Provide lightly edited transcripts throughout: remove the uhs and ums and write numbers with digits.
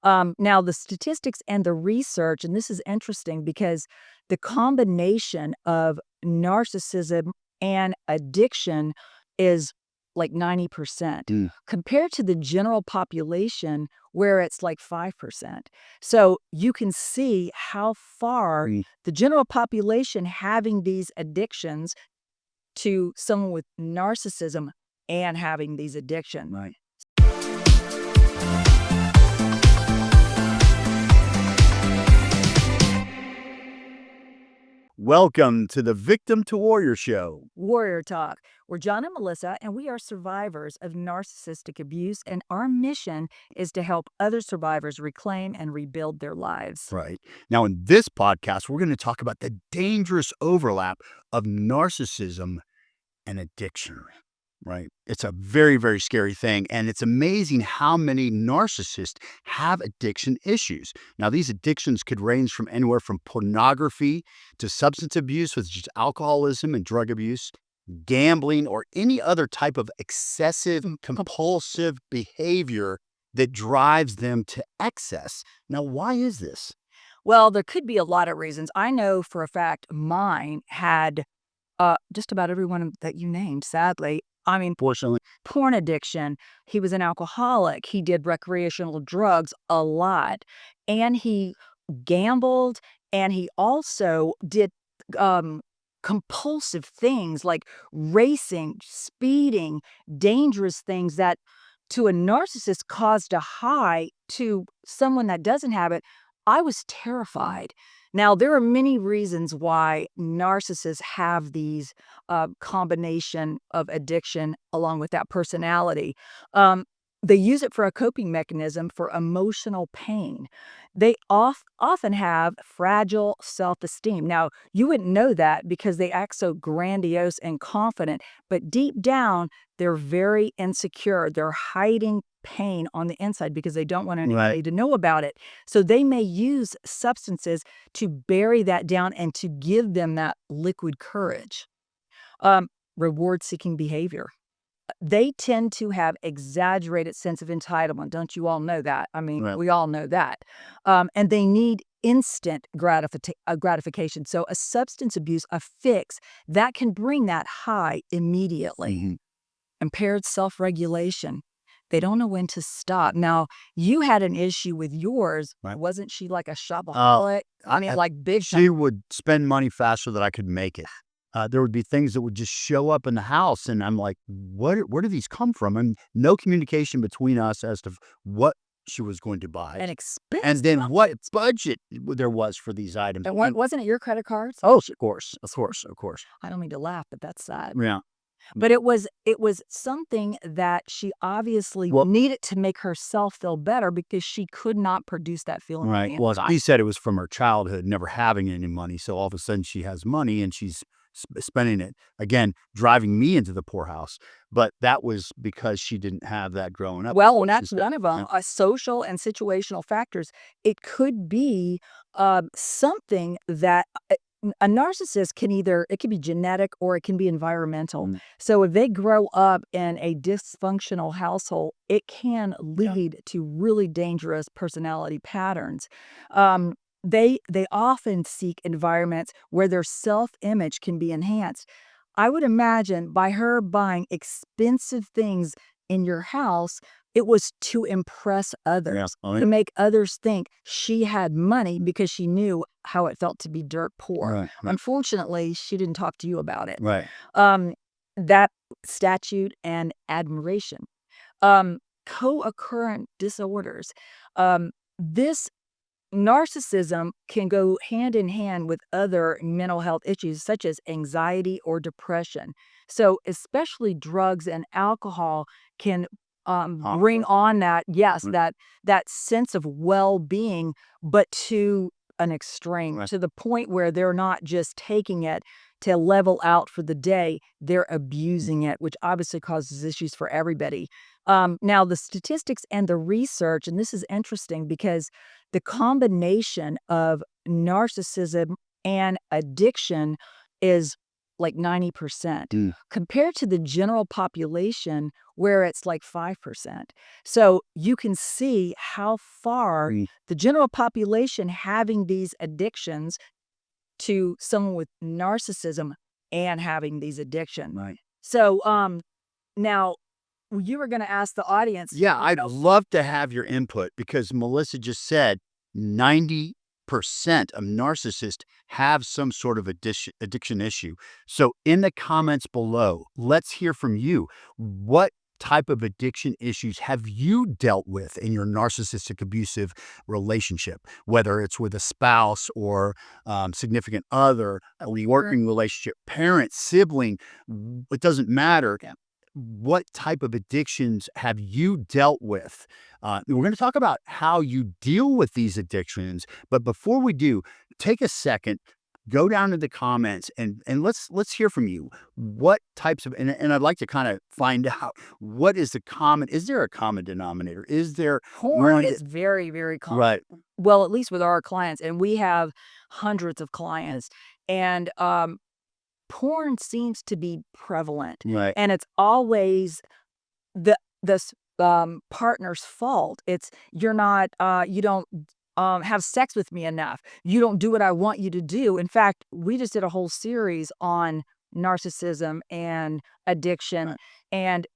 Now, the statistics and the research, and this is interesting because the combination of narcissism and addiction is like 90% Mm. compared to the general population where it's like 5%. So you can see how far Mm. the general population having these addictions to someone with narcissism and having these addictions. Right. Welcome to the Victim to Warrior Show. Warrior Talk. We're John and Melissa, and we are survivors of narcissistic abuse, and our mission is to help other survivors reclaim and rebuild their lives. Right. Now, in this podcast, we're going to talk about the dangerous overlap of narcissism and addiction. Right. It's a very, very scary thing. And it's amazing how many narcissists have addiction issues. Now, these addictions could range from anywhere from pornography to substance abuse, which is alcoholism and drug abuse, gambling, or any other type of excessive compulsive behavior that drives them to excess. Now, why is this? Well, there could be a lot of reasons. I know for a fact mine had just about everyone that you named, sadly. I mean, Fortunately, porn addiction. He was an alcoholic. He did recreational drugs a lot. And he gambled, and he also did compulsive things like racing, speeding, dangerous things that to a narcissist caused a high. To someone that doesn't have it, I was terrified. Now, there are many reasons why narcissists have these combination of addiction along with that personality. They use it for a coping mechanism for emotional pain. They often have fragile self-esteem. Now, you wouldn't know that because they act so grandiose and confident, but deep down, they're very insecure. They're hiding pain on the inside because they don't want anybody right. to know about it. So they may use substances to bury that down and to give them that liquid courage. Reward-seeking behavior. They tend to have exaggerated sense of entitlement. Don't you all know that? I mean, Right. we all know that. And they need instant gratification. So a substance abuse, a fix, that can bring that high immediately. Mhm. Impaired self-regulation. They don't know when to stop. Now, you had an issue with yours. Right. Wasn't she like a shopaholic? I mean, like big time. She would spend money faster than I could make it. There would be things that would just show up in the house, and I'm like, where do these come from? And no communication between us as to what she was going to buy. And expensive. And then what budget there was for these items. And wasn't it your credit cards? Oh, of course. I don't mean to laugh, but that's sad. Yeah. But it was something that she obviously Well- needed to make herself feel better because she could not produce that feeling. on the Right. Well, inside. he said it was from her childhood, never having any money. So all of a sudden she has money and she's spending it, again, driving me into the poorhouse. But that was because she didn't have that growing up. Well, and that's She's- one of them. Social and situational factors. It could be something that a narcissist can it can be genetic or it can be environmental. Mm. So if they grow up in a dysfunctional household, it can lead to really dangerous personality patterns. They often seek environments where their self-image can be enhanced. I would imagine by her buying expensive things in your house, it was to impress others, Yeah. to make others think she had money because she knew how it felt to be dirt poor. Right. Unfortunately, she didn't talk to you about it. Right. That statute and admiration. Co-occurrent disorders. This narcissism can go hand in hand with other mental health issues such as anxiety or depression. So especially drugs and alcohol can bring on that, yes, Right. that sense of well-being, but to an extreme, Right. to the point where they're not just taking it to level out for the day, they're abusing it, which obviously causes issues for everybody. Now, the statistics and the research, and this is interesting because the combination of narcissism and addiction is like 90%, Mm. compared to the general population where it's like 5%. So you can see how far Mm. the general population having these addictions to someone with narcissism and having these addictions. Right. So, now you were gonna ask the audience, Yeah, you I'd know. love to have your input because Melissa just said 90% of narcissists have some sort of addiction issue. So, in the comments below, let's hear from you. What type of addiction issues have you dealt with in your narcissistic abusive relationship, whether it's with a spouse or significant other, a working relationship, parent, sibling? It doesn't matter. Yeah. What type of addictions have you dealt with? We're going to talk about how you deal with these addictions, but before we do, take a second, go down to the comments, and let's hear from you. What types of and I'd like to kind of find out what is the common. Is there a common denominator? Is there Porn one? is very, very common. Right, Well, at least with our clients, and we have hundreds of clients, and, porn seems to be prevalent, right, and it's always the partner's fault. It's, "You're not, you don't, have sex with me enough. You don't do what I want you to do." In fact, we just did a whole series on narcissism and addiction, right, and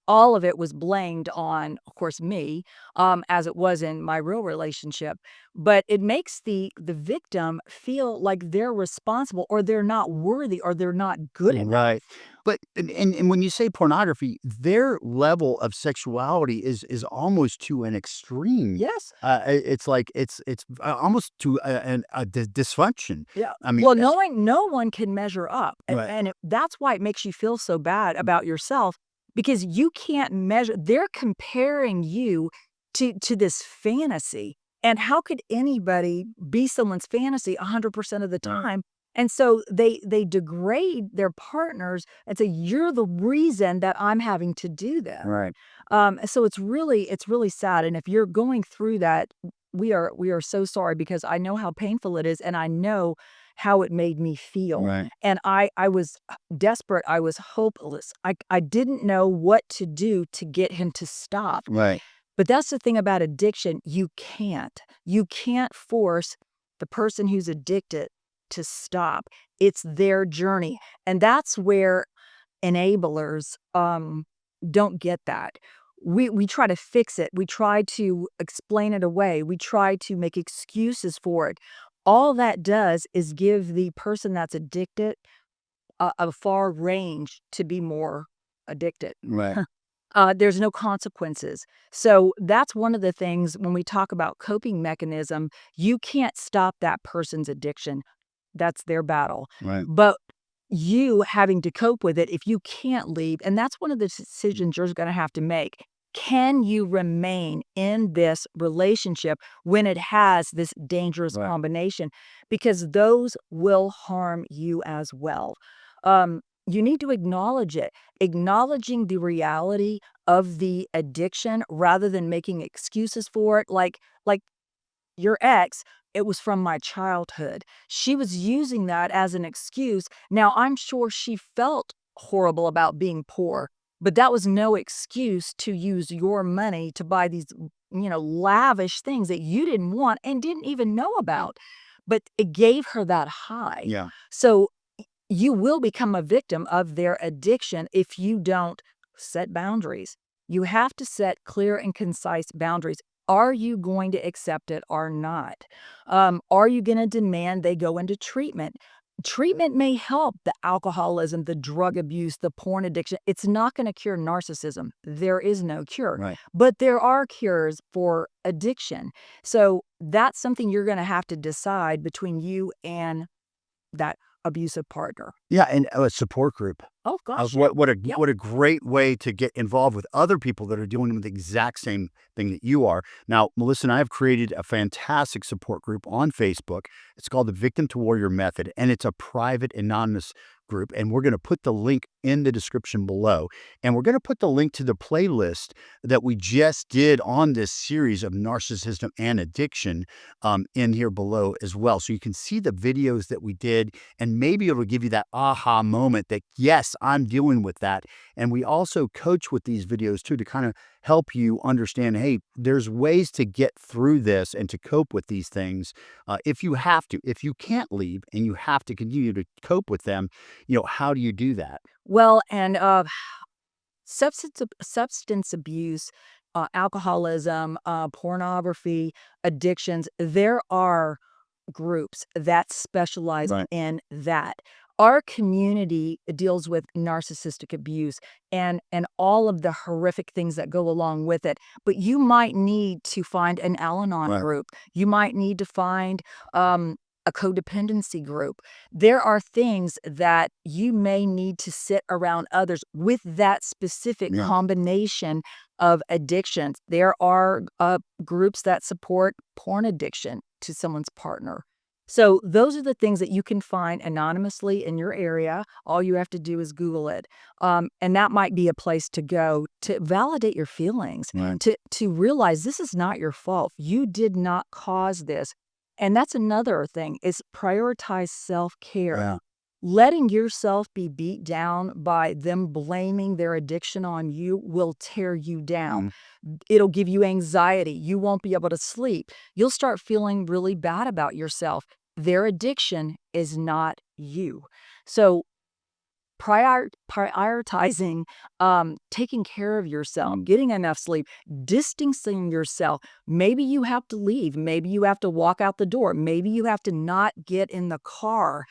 all of it was blamed on, of course, me, as it was in my real relationship. But it makes the victim feel like they're responsible or they're not worthy or they're not good right. enough. But and when you say pornography, their level of sexuality is almost to an extreme. Yes. It's like it's almost to a dysfunction. Yeah. I mean, Well, knowing no one can measure up, right, that's why it makes you feel so bad about yourself, because you can't measure. They're comparing you to this fantasy, and how could anybody be someone's fantasy 100% of the right, time? And so they degrade their partners and say, "You're the reason that I'm having to do this." right, So it's really sad, and if you're going through that, we are so sorry, because I know how painful it is, and I know how it made me feel, right, and I was desperate, I was hopeless. I didn't know what to do to get him to stop. right, But that's the thing about addiction, you can't. You can't force the person who's addicted to stop. It's their journey, and that's where enablers, don't get that. We try to fix it. We try to explain it away. We try to make excuses for it. All that does is give the person that's addicted a far range to be more addicted. right, There's no consequences. So that's one of the things when we talk about coping mechanism, you can't stop that person's addiction. That's their battle. right, But you having to cope with it, if you can't leave, and that's one of the decisions you're going to have to make. Can you remain in this relationship when it has this dangerous right. combination? Because those will harm you as well. You need to acknowledge it. Acknowledging the reality of the addiction rather than making excuses for it. Like your ex, it was from my childhood. She was using that as an excuse. Now, I'm sure she felt horrible about being poor, but that was no excuse to use your money to buy these, lavish things that you didn't want and didn't even know about. But it gave her that high. Yeah, So you will become a victim of their addiction if you don't set boundaries. You have to set clear and concise boundaries. Are you going to accept it or not? Are you going to demand they go into treatment? Treatment may help the alcoholism, the drug abuse, the porn addiction. It's not going to cure narcissism. There is no cure, right. but there are cures for addiction. So that's something you're going to have to decide between you and that abusive partner. Yeah, and a support group. Oh gosh, yeah. Yep. What a great way to get involved with other people that are dealing with the exact same thing that you are. Now, Melissa and I have created a fantastic support group on Facebook. It's called the Victim to Warrior Method, and it's a private, anonymous group. And we're going to put the link in the description below. And we're going to put the link to the playlist that we just did on this series of narcissism and addiction in here below as well. So you can see the videos that we did, and maybe it'll give you that aha moment that, yes, I'm dealing with that. And we also coach with these videos too to kind of help you understand, hey, there's ways to get through this and to cope with these things if you have to. If you can't leave and you have to continue to cope with them, how do you do that? Well, and substance abuse, alcoholism, pornography, addictions, there are groups that specialize Right. in that. Our community deals with narcissistic abuse and all of the horrific things that go along with it. But you might need to find an Al-Anon Right. group. You might need to find a codependency group. There are things that you may need to sit around others with that specific Yeah. combination of addictions. There are groups that support porn addiction to someone's partner. So those are the things that you can find anonymously in your area. All you have to do is Google it. And that might be a place to go to validate your feelings, Right. to realize this is not your fault. You did not cause this. And that's another thing is prioritize self-care. Yeah. Letting yourself be beat down by them blaming their addiction on you will tear you down. It'll give you anxiety. You won't be able to sleep. You'll start feeling really bad about yourself. Their addiction is not you. So prioritizing, taking care of yourself, getting enough sleep, distancing yourself. Maybe you have to leave. Maybe you have to walk out the door. Maybe you have to not get in the car.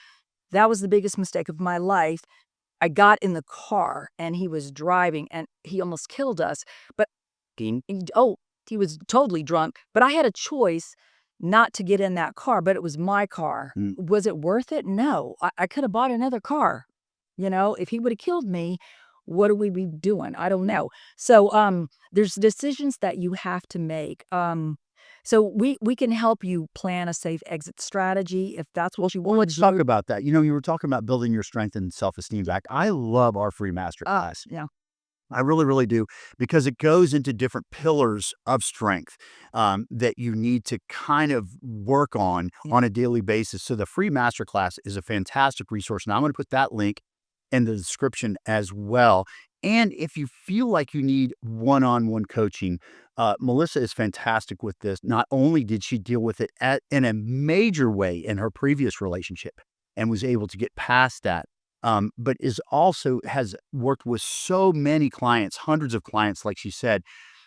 That was the biggest mistake of my life. I got in the car and he was driving and he almost killed us. But he was totally drunk. But I had a choice not to get in that car, but it was my car. Was it worth it? No. I could have bought another car. If he would have killed me, what would we be doing? I don't know. So there's decisions that you have to make. So we can help you plan a safe exit strategy if that's what you Well, want let's to talk do. about that. You were talking about building your strength and self-esteem back. I love our free master class. Yeah. I really, really do, because it goes into different pillars of strength that you need to kind of work on a daily basis. So the free masterclass is a fantastic resource. Now I'm going to put that link in the description as well. And if you feel like you need one-on-one coaching, Melissa is fantastic with this. Not only did she deal with it in a major way in her previous relationship and was able to get past that, but has worked with so many clients, hundreds of clients, like she said,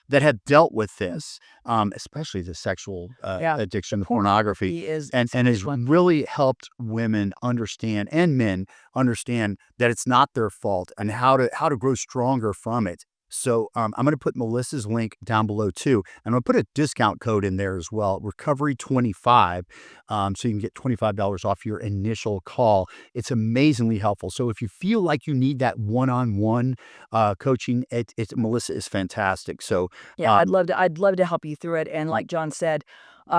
that have dealt with this, especially the sexual Yeah. addiction, pornography, He is and has really helped women understand and men understand that it's not their fault and how to grow stronger from it. So I'm going to put Melissa's link down below too. And I'm going to put a discount code in there as well, Recovery25, so you can get $25 off your initial call. It's amazingly helpful. So if you feel like you need that one-on-one coaching, Melissa is fantastic. So Yeah, I'd love to help you through it. And like John said,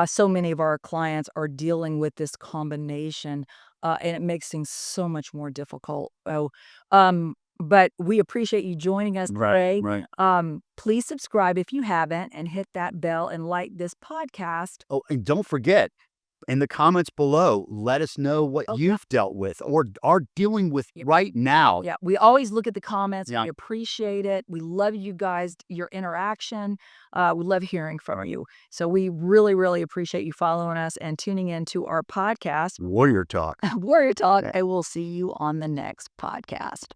so many of our clients are dealing with this combination, and it makes things so much more difficult. But we appreciate you joining us today. right. Please subscribe if you haven't, and hit that bell and like this podcast. Oh, and don't forget, in the comments below, let us know what you've dealt with or are dealing with right now. Yeah, we always look at the comments. Yeah. We appreciate it. We love you guys, your interaction. We love hearing from you. So we really, really appreciate you following us and tuning in to our podcast, Warrior Talk. Warrior Talk. I will see you on the next podcast.